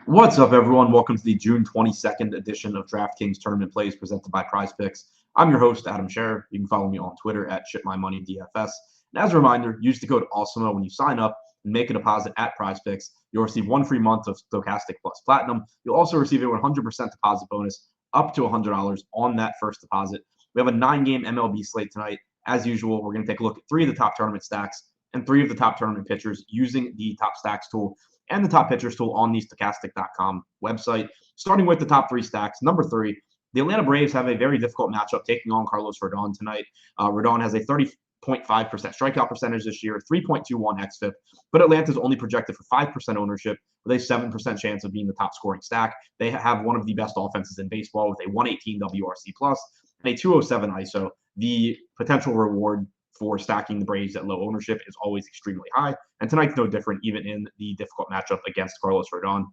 What's up, everyone? Welcome to the June 22nd edition of DraftKings Tournament Plays presented by PrizePicks. I'm your host, Adam Scherer. You can follow me on Twitter at ShipMyMoneyDFS. And as a reminder, use the code AWESOMO when you sign up and make a deposit at PrizePicks. You'll receive one free month of Stokastic Plus Platinum. You'll also receive a 100% deposit bonus up to $100 on that first deposit. We have a 9-game MLB slate tonight. As usual, we're going to take a look at 3 of the top tournament stacks and 3 of the top tournament pitchers using the Top Stacks tool and the top pitchers tool on the Stokastic.com website. Starting with the top 3 stacks. Number 3, the Atlanta Braves have a very difficult matchup taking on Carlos Rodon tonight. Rodon has a 30.5% strikeout percentage this year, 3.21 xFIP, but Atlanta's only projected for 5% ownership with a 7% chance of being the top scoring stack. They have one of the best offenses in baseball with a 118 WRC plus and a 207 ISO. The potential reward for stacking the Braves at low ownership is always extremely high, and tonight's no different, even in the difficult matchup against Carlos Rodon.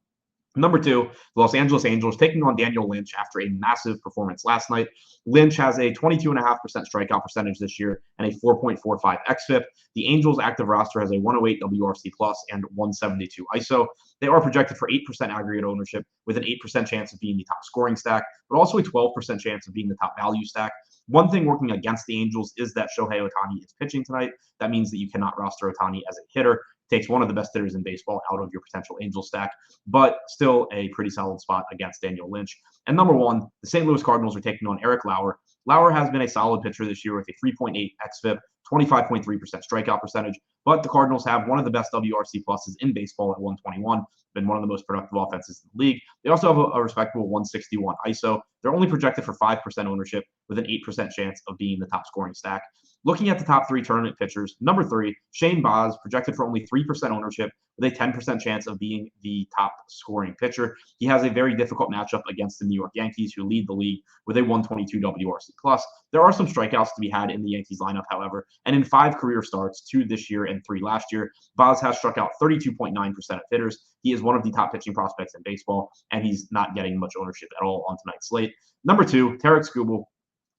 Number 2, the Los Angeles Angels taking on Daniel Lynch after a massive performance last night. Lynch has a 22.5% strikeout percentage this year and a 4.45 xFIP. The Angels' active roster has a 108 WRC plus and 172 ISO. They are projected for 8% aggregate ownership with an 8% chance of being the top scoring stack, but also a 12% chance of being the top value stack. One thing working against the Angels is that Shohei Ohtani is pitching tonight. That means that you cannot roster Ohtani as a hitter. Takes one of the best hitters in baseball out of your potential Angel stack, but still a pretty solid spot against Daniel Lynch. And number 1, the St. Louis Cardinals are taking on Eric Lauer. Lauer has been a solid pitcher this year with a 3.8 xFIP, 25.3% strikeout percentage, but the Cardinals have one of the best WRC pluses in baseball at 121, been one of the most productive offenses in the league. They also have a respectable 161 ISO. They're only projected for 5% ownership with an 8% chance of being the top scoring stack. Looking at the top 3 tournament pitchers, number 3, Shane Baz, projected for only 3% ownership with a 10% chance of being the top scoring pitcher. He has a very difficult matchup against the New York Yankees, who lead the league with a 122 WRC plus. There are some strikeouts to be had in the Yankees lineup, however, and in 5 career starts, 2 this year and 3 last year, Baz has struck out 32.9% of hitters. He is one of the top pitching prospects in baseball, and he's not getting much ownership at all on tonight's slate. Number 2, Tarek Skubal,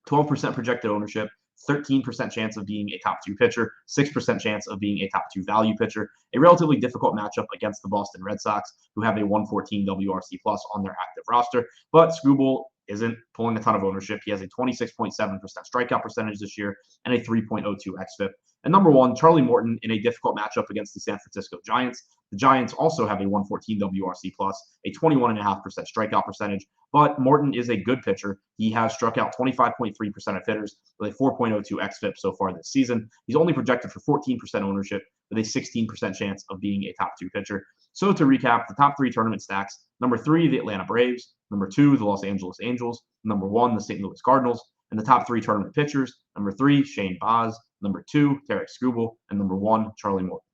12% projected ownership, 13% chance of being a top 2 pitcher, 6% chance of being a top 2 value pitcher. A relatively difficult matchup against the Boston Red Sox, who have a 114 WRC plus on their active roster. But Skubal isn't pulling a ton of ownership. He has a 26.7% strikeout percentage this year and a 3.02 xFIP. And number 1, Charlie Morton in a difficult matchup against the San Francisco Giants. The Giants also have a 114 WRC plus, a 21.5% strikeout percentage, but Morton is a good pitcher. He has struck out 25.3% of hitters with a 4.02 xFIP so far this season. He's only projected for 14% ownership with a 16% chance of being a top 2 pitcher. So to recap, the top 3 tournament stacks: number 3, the Atlanta Braves; number 2, the Los Angeles Angels; number 1, the St. Louis Cardinals. And the top 3 tournament pitchers: number 3, Shane Baz; number 2, Tarek Skubal; and number 1, Charlie Morton.